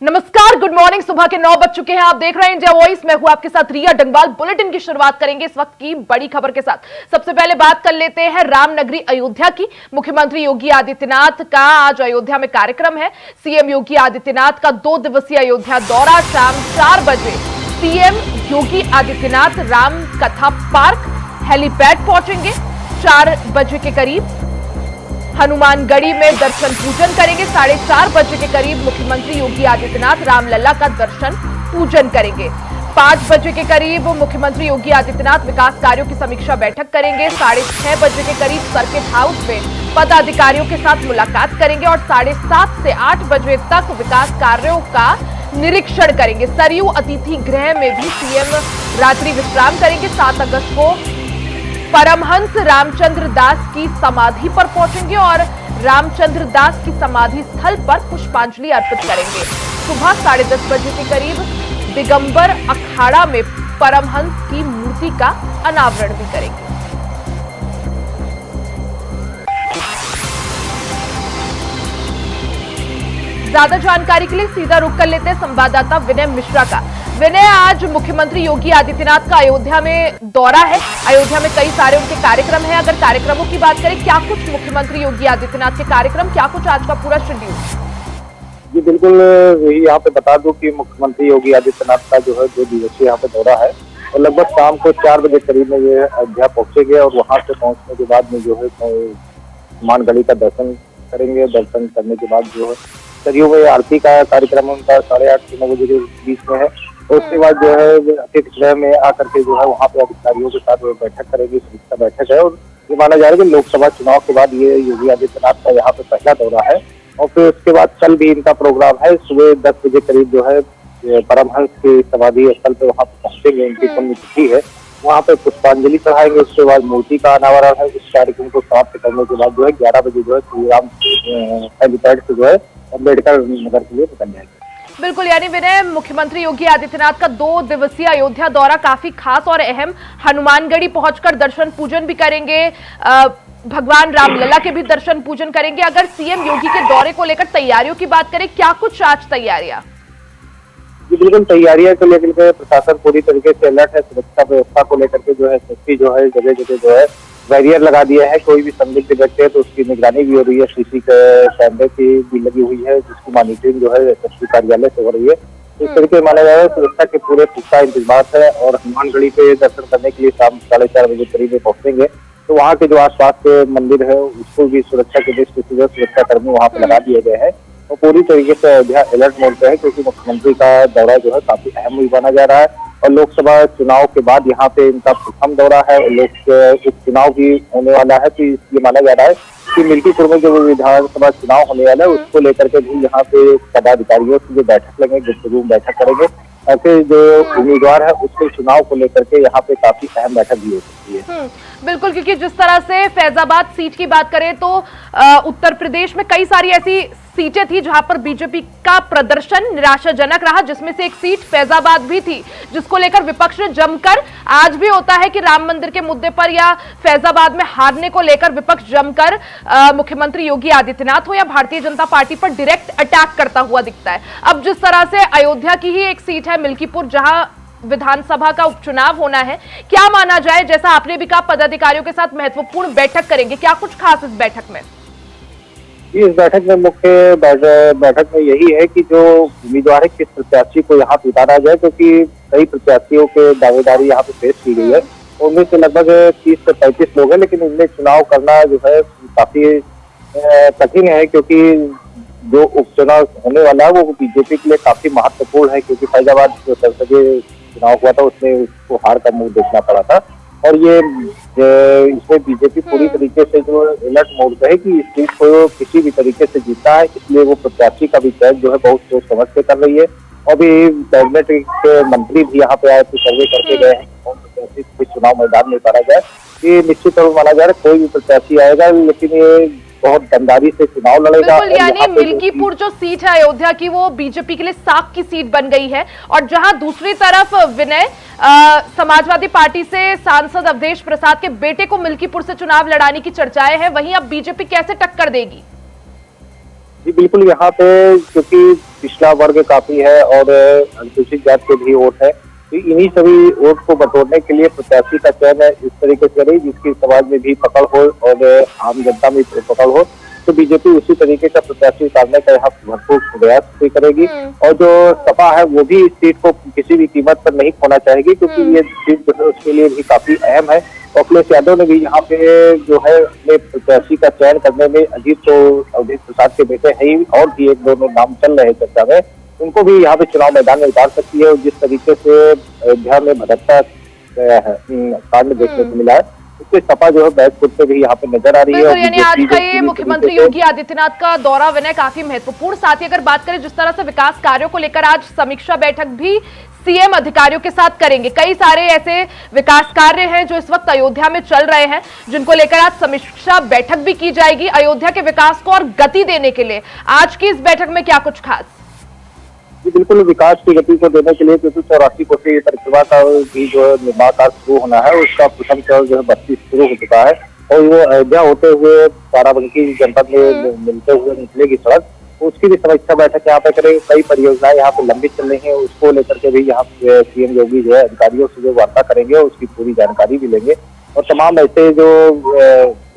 नमस्कार, good morning. सुबह के 9 बज चुके हैं। आप देख रहे हैं इंडिया वॉइस। मैं हूं आपके साथ रिया डंगवाल। बुलेटिन की शुरुआत करेंगे इस वक्त की बड़ी खबर के साथ। सबसे पहले बात कर लेते हैं रामनगरी अयोध्या की। मुख्यमंत्री योगी आदित्यनाथ का आज अयोध्या में कार्यक्रम है। सीएम योगी आदित्यनाथ का 2 दिवसीय अयोध्या दौरा। शाम 4 बजे सीएम योगी आदित्यनाथ राम कथा पार्क हेलीपैड पहुंचेंगे। 4 बजे के करीब हनुमानगढ़ी में दर्शन पूजन करेंगे। 4:30 बजे के करीब मुख्यमंत्री योगी आदित्यनाथ रामलला का दर्शन पूजन करेंगे। 5 बजे के करीब मुख्यमंत्री योगी आदित्यनाथ विकास कार्यों की समीक्षा बैठक करेंगे। 6:30 बजे के करीब सर्किट हाउस में पदाधिकारियों के साथ मुलाकात करेंगे और 7:30 से 8 बजे तक विकास कार्यों का निरीक्षण करेंगे। सरयू अतिथि गृह में भी सीएम रात्रि विश्राम करेंगे। 7 अगस्त को परमहंस रामचंद्र दास की समाधि पर पहुंचेंगे और रामचंद्र दास की समाधि स्थल पर पुष्पांजलि अर्पित करेंगे। सुबह 10:30 बजे के करीब दिगंबर अखाड़ा में परमहंस की मूर्ति का अनावरण भी करेंगे। ज्यादा जानकारी के लिए सीधा रुख कर लेते हैं संवाददाता विनय मिश्रा का। विनय, आज मुख्यमंत्री योगी आदित्यनाथ का अयोध्या में दौरा है। अयोध्या में कई सारे उनके कार्यक्रम हैं। अगर कार्यक्रमों की बात करें, क्या कुछ मुख्यमंत्री योगी आदित्यनाथ के कार्यक्रम, क्या कुछ आज का पूरा शेड्यूल? जी बिल्कुल, यही यहाँ पे बता दूं कि मुख्यमंत्री योगी आदित्यनाथ का जो है 2 दिवसीय यहाँ पे दौरा है और लगभग शाम को 4 बजे करीब में ये अयोध्या पहुंचेंगे और वहां से पहुंचने के बाद में जो है हनुमानगढ़ी का दर्शन करेंगे। दर्शन करने के बाद जो है सरयू में आरती का कार्यक्रम उनका 8:30 से 9 बजे के बीच में है। और उसके बाद जो है अतिथि गृह में आकर के जो है वहाँ पे अधिकारियों के साथ बैठक करेंगे। समीक्षा बैठक है और ये माना जा रहा है कि लोकसभा चुनाव के बाद ये योगी आदित्यनाथ का यहाँ पे पहला दौरा है। और फिर उसके बाद कल भी इनका प्रोग्राम है। सुबह 10 बजे करीब जो है परमहंस की समाधि स्थल पे वहाँ पे पहुंचेंगे। उनकी पुण्यतिथि है, वहाँ पे पुष्पांजलि चढ़ाएंगे। उसके बाद मूर्ति का अनावरण है। इस कार्यक्रम को समाप्त करने के बाद जो है 11 बजे जो है श्री राम हेलीपैड से जो है अम्बेडकर नगर के लिए निकल जाएंगे। बिल्कुल, यानी विनय, मुख्यमंत्री योगी आदित्यनाथ का 2 दिवसीय अयोध्या दौरा काफी खास और अहम। हनुमानगढ़ी पहुंचकर दर्शन पूजन भी करेंगे, भगवान रामलला के भी दर्शन पूजन करेंगे। अगर सीएम योगी के दौरे को लेकर तैयारियों की बात करें, क्या कुछ आज तैयारियां? बिल्कुल, तैयारियां को लेकर के प्रशासन पूरी तरीके से अलर्ट है। सुरक्षा व्यवस्था को लेकर के जो है सेफ्टी जो है जगह जगह जो है बैरियर लगा दिया है। कोई भी संदिग्ध व्यक्ति है तो उसकी निगरानी भी हो रही है। सीसी कैमरे की भी लगी हुई है जिसकी मॉनिटरिंग जो है एसएसपी कार्यालय से हो रही है। इस तरीके माना जा रहा है सुरक्षा के पूरे पुख्ता इंतजाम है। और हनुमानगढ़ी पे दर्शन करने के लिए शाम 4:30 बजे करीब में पहुंचेंगे तो वहाँ के जो आसपास के मंदिर है उसको भी सुरक्षा के दृष्टि से सुरक्षा कर्मी वहाँ पे लगा दिए गए हैं और पूरी तरीके से अयोध्या अलर्ट मोड पे है क्योंकि मुख्यमंत्री का दौरा जो है काफी अहम भी माना जा रहा है। और लोकसभा चुनाव के बाद यहाँ पे इनका प्रथम दौरा है। उपचुनाव भी होने वाला है तो ये माना जा रहा है कि मिल्कीपुर में जो विधानसभा चुनाव होने वाला है उसको लेकर के भी यहाँ पे पदाधिकारियों से जो बैठक लेंगे, गुफ्तगू बैठक करेंगे। ऐसे जो उम्मीदवार है उसके चुनाव को लेकर के यहाँ पे काफी अहम बैठक भी हो सकती है। बिल्कुल, क्योंकि जिस तरह से फैजाबाद सीट की बात करें तो उत्तर प्रदेश में कई सारी ऐसी सीटें थी जहां पर बीजेपी का प्रदर्शन निराशाजनक रहा, जिसमें से एक सीट फैजाबाद भी थी जिसको लेकर विपक्ष ने जमकर, आज भी होता है कि राम मंदिर के मुद्दे पर या फैजाबाद में हारने को लेकर विपक्ष जमकर मुख्यमंत्री योगी आदित्यनाथ हो या भारतीय जनता पार्टी पर डायरेक्ट अटैक करता हुआ दिखता है। अब जिस तरह से अयोध्या की ही एक सीट है मिल्कीपुर, जहां विधानसभा का उपचुनाव होना है, क्या माना जाए, जैसा आपने भी कहा पदाधिकारियों के साथ महत्वपूर्ण बैठक करेंगे, क्या कुछ खास इस बैठक में? इस बैठक में मुख्य बैठक में यही है कि जो उम्मीदवार है किस प्रत्याशी को यहाँ पे उतारा जाए क्योंकि कई प्रत्याशियों के दावेदारी यहाँ पे पेश की गई है। उनमें से लगभग 30 से 35 लोग हैं लेकिन इनमें चुनाव करना जो है काफी कठिन है क्योंकि जो उपचुनाव होने वाला है वो बीजेपी के लिए काफी महत्वपूर्ण है क्योंकि फैजाबाद जो संसदीय चुनाव हुआ था उसमें उसको हार का मुंह देखना पड़ा था। और ये इसमें बीजेपी पूरी तरीके से जो अलर्ट मोड पे है कि इस सीट को किसी भी तरीके से जीतना है, इसलिए वो प्रत्याशी का भी चयन जो है बहुत सोच समझ के कर रही है। और भी कैबिनेट के मंत्री भी यहाँ पे आए थे, सर्वे करके गए हैं कौन प्रत्याशी को चुनाव मैदान में उतारा जाए। ये निश्चित तौर पर माना जा रहा है कोई भी प्रत्याशी आएगा लेकिन ये बहुत दमदारी से चुनाव लड़ेगा। बिल्कुल, यानी मिल्कीपुर जो सीट है अयोध्या की वो बीजेपी के लिए साख की सीट बन गई है। और जहां दूसरी तरफ विनय, समाजवादी पार्टी से सांसद अवधेश प्रसाद के बेटे को मिल्कीपुर से चुनाव लड़ाने की चर्चाएं हैं, वहीं अब बीजेपी कैसे टक्कर देगी? जी बिल्कुल, यहाँ पे क्योंकि पिछड़ा वर्ग काफी है और अनुसूचित जाति के भी वोट है, तो इन्हीं सभी वोट को बटोरने के लिए प्रत्याशी का चयन इस तरीके से करेगी जिसकी समाज में भी पकड़ हो और आम जनता में पकड़ हो। तो बीजेपी उसी तरीके का प्रत्याशी उतारने का यहाँ भरपूर प्रयास भी करेगी और जो सपा है वो भी इस सीट को किसी भी कीमत पर नहीं खोना चाहेगी, क्योंकि ये सीट जो है उसके लिए भी काफी अहम है। अखिलेश यादव ने भी यहाँ पे जो है अपने प्रत्याशी का चयन करने में अजीत प्रसाद के बेटे है ही और भी एक दोनों नाम चल रहे चर्चा में, उनको भी यहाँ पे चुनाव मैदान में उतार सकती है। और जिस तरीके से अयोध्या में भदकता कांड देखने को मिला है, उसके सपा जो है बैकफुट पे भी यहाँ पे नजर आ रही है। यानी आज का ये मुख्यमंत्री योगी आदित्यनाथ का दौरा विनय काफी महत्वपूर्ण। साथ ही अगर बात करें जिस तरह से विकास कार्यों को लेकर आज समीक्षा बैठक भी सीएम अधिकारियों के साथ करेंगे। कई सारे ऐसे विकास कार्य हैं जो इस वक्त अयोध्या में चल रहे हैं, जिनको लेकर आज समीक्षा बैठक भी की जाएगी अयोध्या के विकास को और गति देने के लिए। आज की इस बैठक में क्या कुछ खास? जी बिल्कुल, विकास की गति को देने के लिए क्योंकि 84 कोसी परिक्रमा का भी जो निर्माण कार्य शुरू होना है, उसका प्रथम चरण जो है 32 शुरू हो चुका है और वो अयोध्या होते हुए बाराबंकी जनपद में मिलते हुए निकलेगी सड़क। उसकी भी समीक्षा बैठक यहाँ पे करेंगे। कई परियोजनाएं यहाँ पे लंबित चल रही है, उसको लेकर के भी यहाँ सीएम योगी जो है अधिकारियों से जो वार्ता करेंगे उसकी पूरी जानकारी भी लेंगे और तमाम ऐसे जो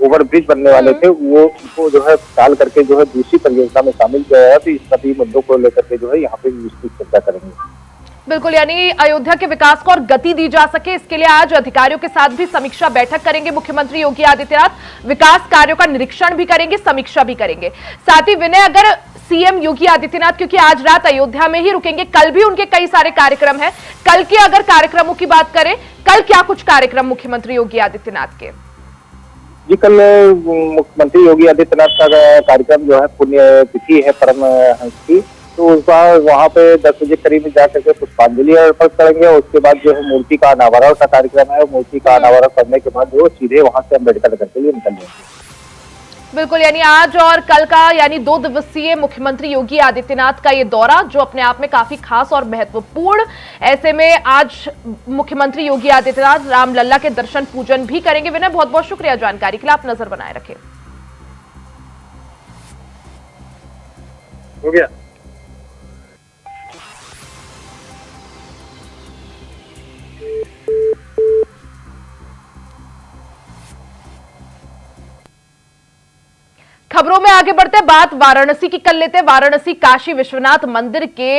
ओवरब्रिज बनने वाले थे वो उनको जो है टाल करके जो है दूसरी परियोजना में शामिल किया गया। तो इस सभी मुद्दों को लेकर के जो है यहाँ पे विस्तृत चर्चा करेंगे। बिल्कुल, यानी अयोध्या के विकास को और गति दी जा सके इसके लिए आज अधिकारियों के साथ भी समीक्षा बैठक करेंगे मुख्यमंत्री योगी आदित्यनाथ। विकास कार्यों का निरीक्षण भी करेंगे, समीक्षा भी करेंगे। साथ ही विनय, अगर सीएम योगी आदित्यनाथ क्योंकि आज रात अयोध्या में ही रुकेंगे, कल भी उनके कई सारे कार्यक्रम हैं, कल के अगर कार्यक्रमों की बात करें, कल क्या कुछ कार्यक्रम मुख्यमंत्री योगी आदित्यनाथ के? जी कल मुख्यमंत्री योगी आदित्यनाथ का कार्यक्रम जो है पुण्य तिथि है परमहंस की, तो उसका वहाँ पे 10 बजे करीब में जाकर के पुष्पांजलि अर्पण करेंगे और उसके बाद जो है मूर्ति का अनावरण का कार्यक्रम है। मूर्ति का अनावरण करने के बाद वो सीधे वहाँ से अम्बेडकर नगर के लिए निकल जाएंगे। बिल्कुल, यानी आज और कल का यानी 2 दिवसीय मुख्यमंत्री योगी आदित्यनाथ का ये दौरा जो अपने आप में काफी खास और महत्वपूर्ण। ऐसे में आज मुख्यमंत्री योगी आदित्यनाथ रामलला के दर्शन पूजन भी करेंगे। विनय, बहुत बहुत शुक्रिया जानकारी के लिए, आप नजर बनाए रखें। हो गया। खबरों में आगे बढ़ते हैं, बात वाराणसी की कर लेते हैं। वाराणसी काशी विश्वनाथ मंदिर के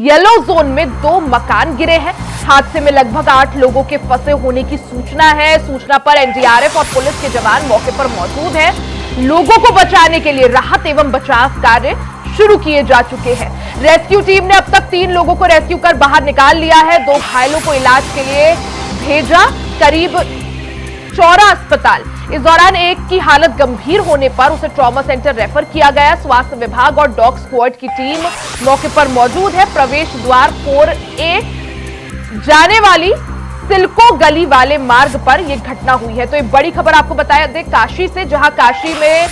येलो जोन में 2 मकान गिरे हैं। हादसे में लगभग 8 लोगों के फंसे होने की सूचना है। सूचना पर एनडीआरएफ और पुलिस के जवान मौके पर मौजूद हैं। लोगों को बचाने के लिए राहत एवं बचाव कार्य शुरू किए जा चुके हैं। रेस्क्यू टीम ने अब तक 3 लोगों को रेस्क्यू कर बाहर निकाल लिया है। 2 घायलों को इलाज के लिए भेजा करीब चौरा अस्पताल। इस दौरान एक की हालत गंभीर होने पर उसे ट्रॉमा सेंटर रेफर किया गया। स्वास्थ्य विभाग और डॉग स्क्वाड की टीम मौके पर मौजूद है। प्रवेश द्वार 4A जाने वाली सिल्को गली वाले मार्ग पर यह घटना हुई है। तो एक बड़ी खबर आपको बताया दे काशी से, जहां काशी में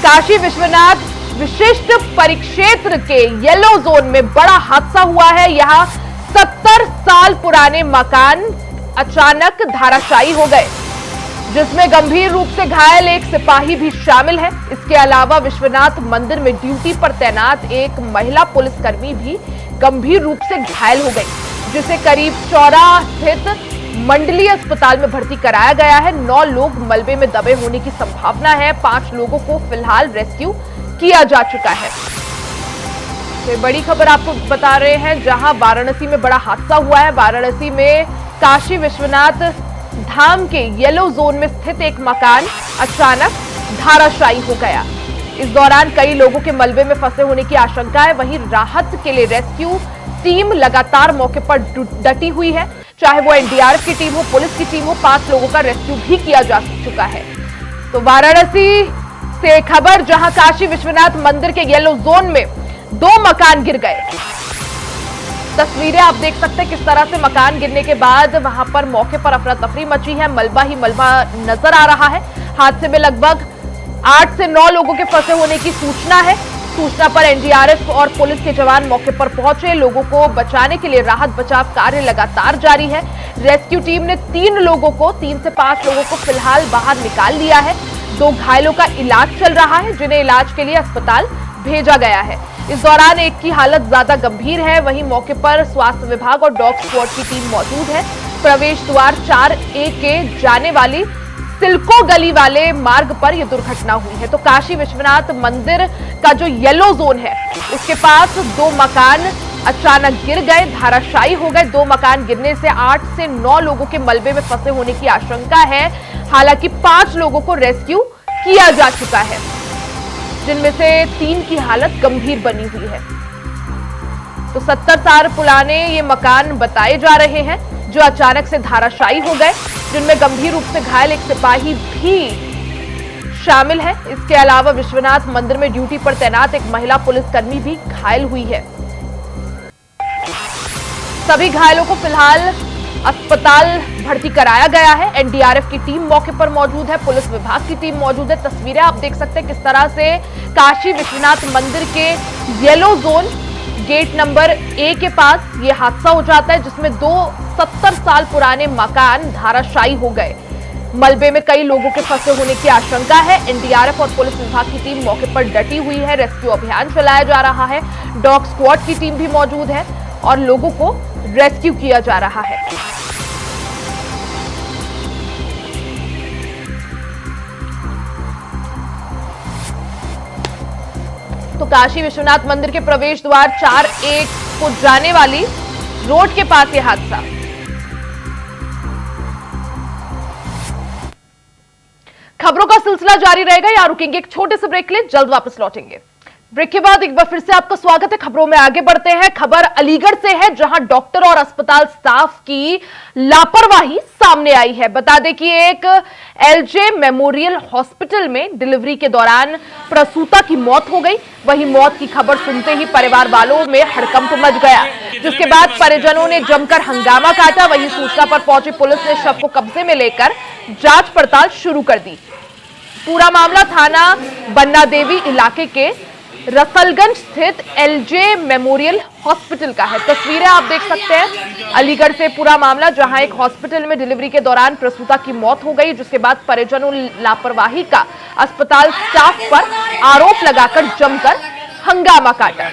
काशी विश्वनाथ विशिष्ट परिक्षेत्र के येलो जोन में बड़ा हादसा हुआ है। यहां 70 साल पुराने मकान अचानक धराशायी हो गए, जिसमें गंभीर रूप से घायल एक सिपाही भी शामिल है। इसके अलावा विश्वनाथ मंदिर में ड्यूटी पर तैनात एक महिला पुलिसकर्मी भी गंभीर रूप से घायल हो गई, जिसे करीब चौरा स्थित मंडलीय अस्पताल में भर्ती कराया गया है। 9 लोग मलबे में दबे होने की संभावना है। 5 लोगों को फिलहाल रेस्क्यू किया जा चुका है। तो बड़ी खबर आपको बता रहे हैं, जहां वाराणसी में बड़ा हादसा हुआ है। वाराणसी में काशी विश्वनाथ धाम के येलो जोन में स्थित एक मकान अचानक धराशायी हो गया। इस दौरान कई लोगों के मलबे में फंसे होने की आशंका है। वहीं राहत के लिए रेस्क्यू टीम लगातार मौके पर डटी हुई है। चाहे वो एनडीआरएफ की टीम हो, पुलिस की टीम हो, 5 लोगों का रेस्क्यू भी किया जा चुका है। तो वाराणसी से खबर, जहां काशी विश्वनाथ मंदिर के येलो जोन में 2 मकान गिर गए। तस्वीरें आप देख सकते हैं किस तरह से मकान गिरने के बाद वहां पर मौके पर अफरा तफरी मची है। मलबा ही मलबा नजर आ रहा है। हादसे में लगभग 8 से 9 लोगों के फंसे होने की सूचना है। सूचना पर एनडीआरएफ और पुलिस के जवान मौके पर पहुंचे। लोगों को बचाने के लिए राहत बचाव कार्य लगातार जारी है। रेस्क्यू टीम ने 3 से 5 लोगों को फिलहाल बाहर निकाल लिया है। 2 घायलों का इलाज चल रहा है, जिन्हें इलाज के लिए अस्पताल भेजा गया है। इस दौरान एक की हालत ज्यादा गंभीर है। वहीं मौके पर स्वास्थ्य विभाग और डॉग स्क्वाड की टीम मौजूद है। प्रवेश द्वार 4A के जाने वाली सिल्को गली वाले मार्ग पर यह दुर्घटना हुई है। तो काशी विश्वनाथ मंदिर का जो येलो जोन है उसके पास 2 मकान अचानक गिर गए, धाराशायी हो गए। 2 मकान गिरने से 8 से 9 लोगों के मलबे में फंसे होने की आशंका है। हालांकि 5 लोगों को रेस्क्यू किया जा चुका है, जिनमें से 3 की हालत गंभीर बनी हुई है। तो 70 साल पुराने ये मकान बताए जा रहे हैं जो अचानक से धाराशायी हो गए, जिनमें गंभीर रूप से घायल एक सिपाही भी शामिल है। इसके अलावा विश्वनाथ मंदिर में ड्यूटी पर तैनात एक महिला पुलिसकर्मी भी घायल हुई है। सभी घायलों को फिलहाल अस्पताल भर्ती कराया गया है। एनडीआरएफ की टीम मौके पर मौजूद है, पुलिस विभाग की टीम मौजूद है। तस्वीरें आप देख सकते हैं किस तरह से काशी विश्वनाथ मंदिर के yellow zone gate number A के पास ये हादसा हो जाता है, जिसमें 2 70 साल पुराने मकान धाराशायी हो गए। मलबे में कई लोगों के फंसे होने की आशंका है। एनडीआरएफ और पुलिस विभाग की टीम मौके पर डटी हुई है। रेस्क्यू अभियान चलाया जा रहा है। डॉग स्क्वाड की टीम भी मौजूद है और लोगों को रेस्क्यू किया जा रहा है। तो काशी विश्वनाथ मंदिर के प्रवेश द्वार 4A को जाने वाली रोड के पास यह हादसा। खबरों का सिलसिला जारी रहेगा, यहां रुकेंगे एक छोटे से ब्रेक के लिए, जल्द वापस लौटेंगे। ब्रेक के बाद एक बार फिर से आपका स्वागत है। खबरों में आगे बढ़ते हैं। खबर अलीगढ़ से है, जहां डॉक्टर और अस्पताल स्टाफ की लापरवाही सामने आई है। बता दें कि एक LJ मेमोरियल हॉस्पिटल में डिलीवरी के दौरान प्रसूता की मौत हो गई। वहीं मौत की खबर सुनते ही परिवार वालों में हड़कंप मच गया, जिसके बाद परिजनों ने जमकर हंगामा काटा। वहीं सूचना पर पहुंची पुलिस ने शव को कब्जे में लेकर जांच पड़ताल शुरू कर दी। पूरा मामला थाना बन्ना देवी इलाके के रसलगंज स्थित LJ मेमोरियल हॉस्पिटल का है। तस्वीरें आप देख सकते हैं अलीगढ़ से पूरा मामला, जहां एक हॉस्पिटल में डिलीवरी के दौरान प्रसूता की मौत हो गई, जिसके बाद परिजनों ने लापरवाही का अस्पताल स्टाफ पर आरोप लगाकर जमकर हंगामा काटा।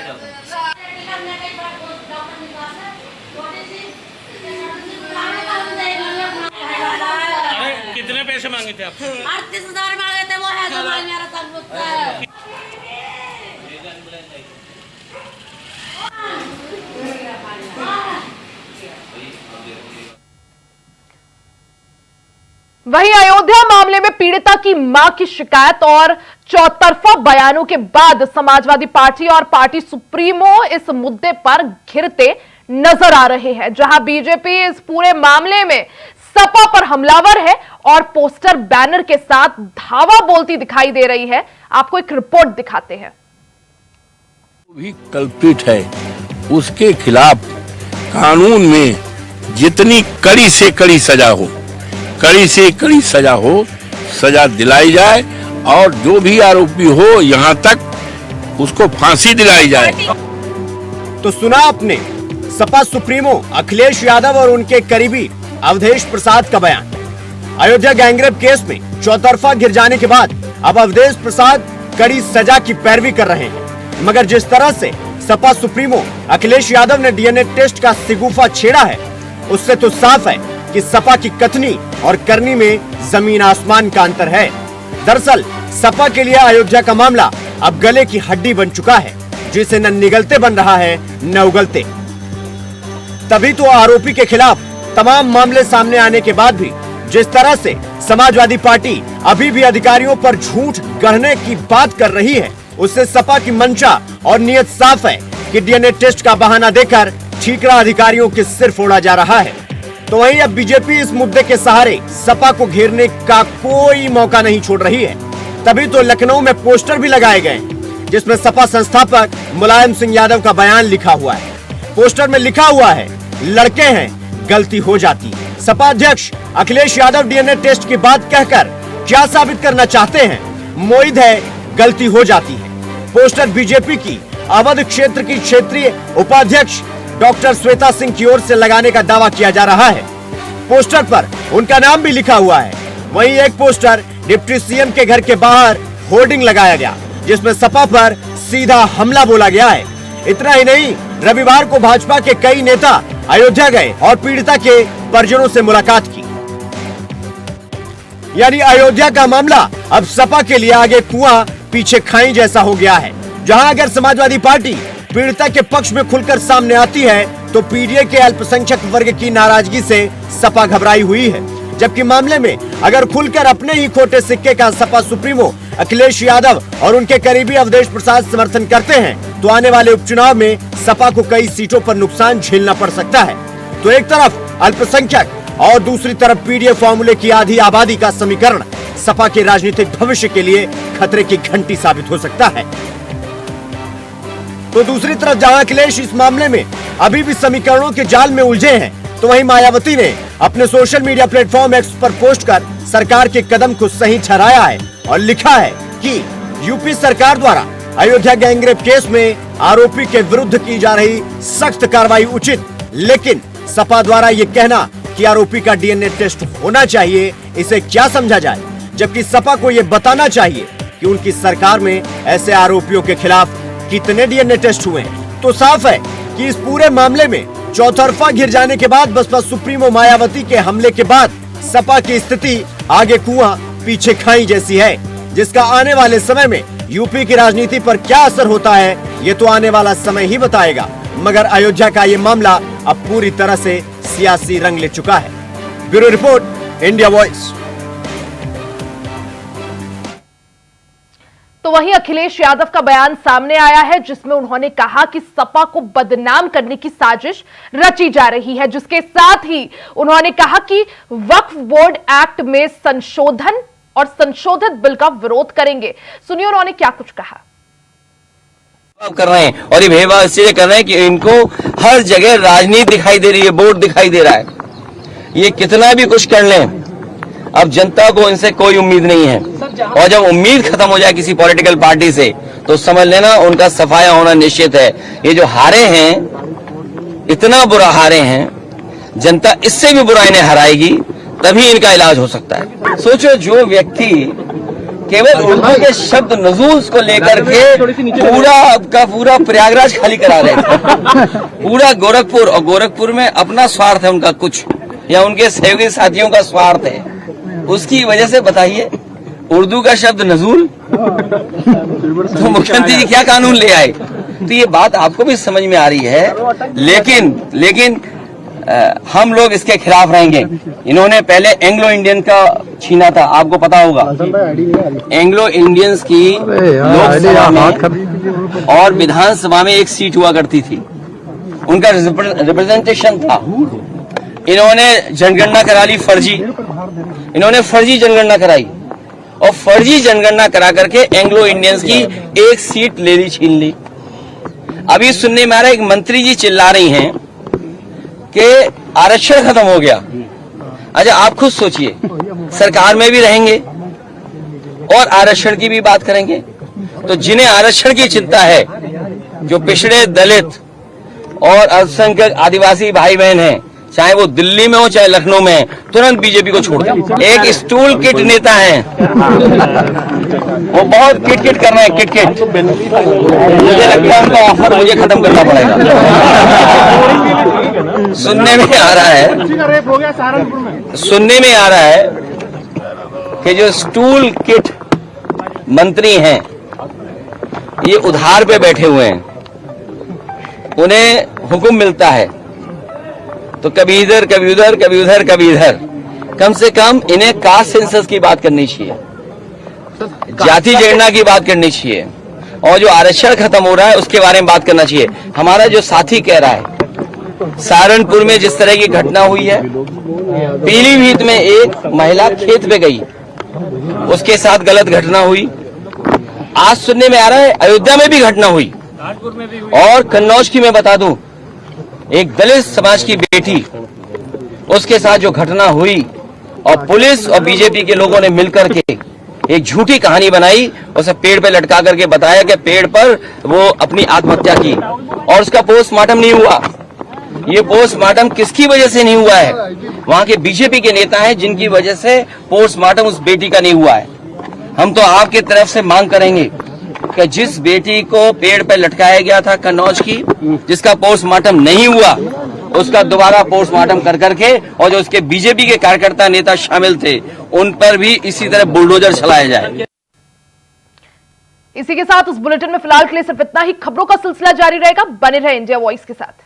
कितने पैसे मांगे थे आप? 38,000 मांगे थे, वो है तो मेरा सब कुछ। वहीं अयोध्या मामले में पीड़िता की मां की शिकायत और चौतरफा बयानों के बाद समाजवादी पार्टी और पार्टी सुप्रीमो इस मुद्दे पर घिरते नजर आ रहे हैं, जहां बीजेपी इस पूरे मामले में सपा पर हमलावर है और पोस्टर बैनर के साथ धावा बोलती दिखाई दे रही है। आपको एक रिपोर्ट दिखाते हैं। भी कल्प्रिट है, उसके खिलाफ कानून में जितनी कड़ी से कड़ी सजा हो, कड़ी से कड़ी सजा हो, सजा दिलाई जाए और जो भी आरोपी हो यहां तक उसको फांसी दिलाई जाए। तो सुना आपने सपा सुप्रीमो अखिलेश यादव और उनके करीबी अवधेश प्रसाद का बयान। अयोध्या गैंगरेप केस में चौतरफा घिर जाने के बाद अब अवधेश प्रसाद कड़ी सजा की पैरवी कर रहे हैं, मगर जिस तरह से सपा सुप्रीमो अखिलेश यादव ने DNA टेस्ट का सिगुफा छेड़ा है, उससे तो साफ है कि सपा की कथनी और करनी में जमीन आसमान का अंतर है। दरअसल सपा के लिए अयोध्या का मामला अब गले की हड्डी बन चुका है, जिसे न निगलते बन रहा है न उगलते। तभी तो आरोपी के खिलाफ तमाम मामले सामने आने के बाद भी जिस तरह से समाजवादी पार्टी अभी भी अधिकारियों पर झूठ गढ़ने की बात कर रही है, उससे सपा की मंशा और नियत साफ है कि DNA टेस्ट का बहाना देकर ठीकरा अधिकारियों के सिर फोड़ा जा रहा है। तो वहीं अब बीजेपी इस मुद्दे के सहारे सपा को घेरने का कोई मौका नहीं छोड़ रही है। तभी तो लखनऊ में पोस्टर भी लगाए गए, जिसमें सपा संस्थापक मुलायम सिंह यादव का बयान लिखा हुआ है। पोस्टर में लिखा हुआ है, लड़के हैं गलती हो जाती है। सपा अध्यक्ष अखिलेश यादव DNA टेस्ट की बात कहकर क्या साबित करना चाहते हैं? मोइद है गलती हो जाती है। पोस्टर बीजेपी की अवध क्षेत्र की क्षेत्रीय उपाध्यक्ष डॉक्टर श्वेता सिंह की ओर से लगाने का दावा किया जा रहा है। पोस्टर पर उनका नाम भी लिखा हुआ है। वहीं एक पोस्टर डिप्टी CM के घर के बाहर होर्डिंग लगाया गया, जिसमें सपा पर सीधा हमला बोला गया है। इतना ही नहीं, रविवार को भाजपा के कई नेता अयोध्या गए और पीड़िता के परिजनों से मुलाकात की। यानी अयोध्या का मामला अब सपा के लिए आगे कुआं पीछे खाई जैसा हो गया है, जहां अगर समाजवादी पार्टी पीड़िता के पक्ष में खुलकर सामने आती है तो पीडीए के अल्पसंख्यक वर्ग की नाराजगी से सपा घबराई हुई है, जबकि मामले में अगर खुलकर अपने ही खोटे सिक्के का सपा सुप्रीमो अखिलेश यादव और उनके करीबी अवधेश प्रसाद समर्थन करते हैं तो आने वाले उपचुनाव में सपा को कई सीटों पर नुकसान झेलना पड़ सकता है। तो एक तरफ अल्पसंख्यक और दूसरी तरफ पीडीए फॉर्मूले की आधी आबादी का समीकरण सपा के राजनीतिक भविष्य के लिए खतरे की घंटी साबित हो सकता है। तो दूसरी तरफ जहां अखिलेश इस मामले में अभी भी समीकरणों के जाल में उलझे हैं, तो वहीं मायावती ने अपने सोशल मीडिया प्लेटफॉर्म एक्स पर पोस्ट कर सरकार के कदम को सही ठहराया है और लिखा है कि यूपी सरकार द्वारा अयोध्या गैंगरेप केस में आरोपी के विरुद्ध की जा रही सख्त कार्रवाई उचित, लेकिन सपा द्वारा ये कहना कि आरोपी का डीएनए टेस्ट होना चाहिए, इसे क्या समझा जाए, जबकि सपा को ये बताना चाहिए कि उनकी सरकार में ऐसे आरोपियों के खिलाफ कितने डीएनए टेस्ट हुए हैं। तो साफ है कि इस पूरे मामले में चौतरफा घिर जाने के बाद बसपा सुप्रीमो मायावती के हमले के बाद सपा की स्थिति आगे कुआं पीछे खाई जैसी है, जिसका आने वाले समय में यूपी की राजनीति पर क्या असर होता है ये तो आने वाला समय ही बताएगा। मगर अयोध्या का ये मामला अब पूरी तरह से सियासी रंग ले चुका है। Bureau report, India voice. तो वहीं अखिलेश यादव का बयान सामने आया है, जिसमें उन्होंने कहा कि सपा को बदनाम करने की साजिश रची जा रही है, जिसके साथ ही उन्होंने कहा कि वक्फ बोर्ड एक्ट में संशोधन और संशोधित बिल का विरोध करेंगे। सुनिए उन्होंने क्या कुछ कहा। कर रहे हैं और ये भेदभाव इसलिए कर रहे हैं कि इनको हर जगह राजनीति दिखाई दे रही है, वोट दिखाई दे रहा है। ये कितना भी कुछ कर लें, अब जनता को इनसे कोई उम्मीद नहीं है, और जब उम्मीद खत्म हो जाए किसी पॉलिटिकल पार्टी से तो समझ लेना उनका सफाया होना निश्चित है। ये जो हारे हैं, इतना बुरा हारे हैं, जनता इससे भी बुरा इन्हें हराएगी, तभी इनका इलाज हो सकता है। सोचो, जो व्यक्ति केवल उर्दू के शब्द नजूल को लेकर के पूरा का पूरा प्रयागराज खाली करा रहे थे, पूरा गोरखपुर, और गोरखपुर में अपना स्वार्थ है उनका कुछ, या उनके सहयोगी साथियों का स्वार्थ है, उसकी वजह से बताइए उर्दू का शब्द नजूल, तो मुख्यमंत्री जी क्या कानून ले आए। तो ये बात आपको भी समझ में आ रही है, लेकिन हम लोग इसके खिलाफ रहेंगे। इन्होंने पहले एंग्लो इंडियन का छीना था, आपको पता होगा। एंग्लो इंडियंस की लोकसभा में और विधानसभा में एक सीट हुआ करती थी, उनका रिप्रेजेंटेशन था। इन्होंने जनगणना करा ली फर्जी, इन्होंने फर्जी जनगणना कराई, और फर्जी जनगणना करा करके एंग्लो इंडियंस की एक सीट ले ली, छीन ली। अभी सुनने में आ रहा है, एक मंत्री जी चिल्ला रही हैं कि आरक्षण खत्म हो गया। अच्छा, आप खुद सोचिए, सरकार में भी रहेंगे और आरक्षण की भी बात करेंगे, तो जिन्हें आरक्षण की चिंता है, जो पिछड़े दलित और अल्पसंख्यक आदिवासी भाई बहन हैं, चाहे वो दिल्ली में हो चाहे लखनऊ में है, तुरंत बीजेपी को छोड़ दें। एक स्टूल किट नेता हैं, वो बहुत किट कर रहे हैं, किट। मुझे लगता है उनका ऑफर मुझे खत्म करना पड़ेगा। सुनने में आ रहा है कि जो स्टूल किट मंत्री हैं, ये उधार पे बैठे हुए हैं, उन्हें हुक्म मिलता है तो कभी इधर कभी उधर, कभी उधर कभी इधर। कम से कम इन्हें कास्ट सेंसस की बात करनी चाहिए, जाति जनगणना की बात करनी चाहिए, और जो आरक्षण खत्म हो रहा है उसके बारे में बात करना चाहिए। हमारा जो साथी कह रहा है, सहारनपुर में जिस तरह की घटना हुई है, पीलीभीत में एक महिला खेत पे गई, उसके साथ गलत घटना हुई। आज सुनने में आ रहा है अयोध्या में भी घटना हुई, और कन्नौज की मैं बता दूं, एक दलित समाज की बेटी, उसके साथ जो घटना हुई, और पुलिस और बीजेपी के लोगों ने मिलकर के एक झूठी कहानी बनाई, उसे पेड़ पे लटका करके बताया कि पेड़ पर वो अपनी आत्महत्या की, और उसका पोस्टमार्टम नहीं हुआ। ये पोस्टमार्टम किसकी वजह से नहीं हुआ है? वहां के बीजेपी के नेता हैं जिनकी वजह से पोस्टमार्टम उस बेटी का नहीं हुआ है। हम तो आपके तरफ से मांग करेंगे कि जिस बेटी को पेड़ पर लटकाया गया था कन्नौज की, जिसका पोस्टमार्टम नहीं हुआ, उसका दोबारा पोस्टमार्टम कर करके, और जो उसके बीजेपी के कार्यकर्ता नेता शामिल थे उन पर भी इसी तरह बुलडोजर चलाया जाए। इसी के साथ इस बुलेटिन में फिलहाल के लिए सिर्फ इतना ही। खबरों का सिलसिला जारी रहेगा, बने रहे इंडिया वॉइस के साथ।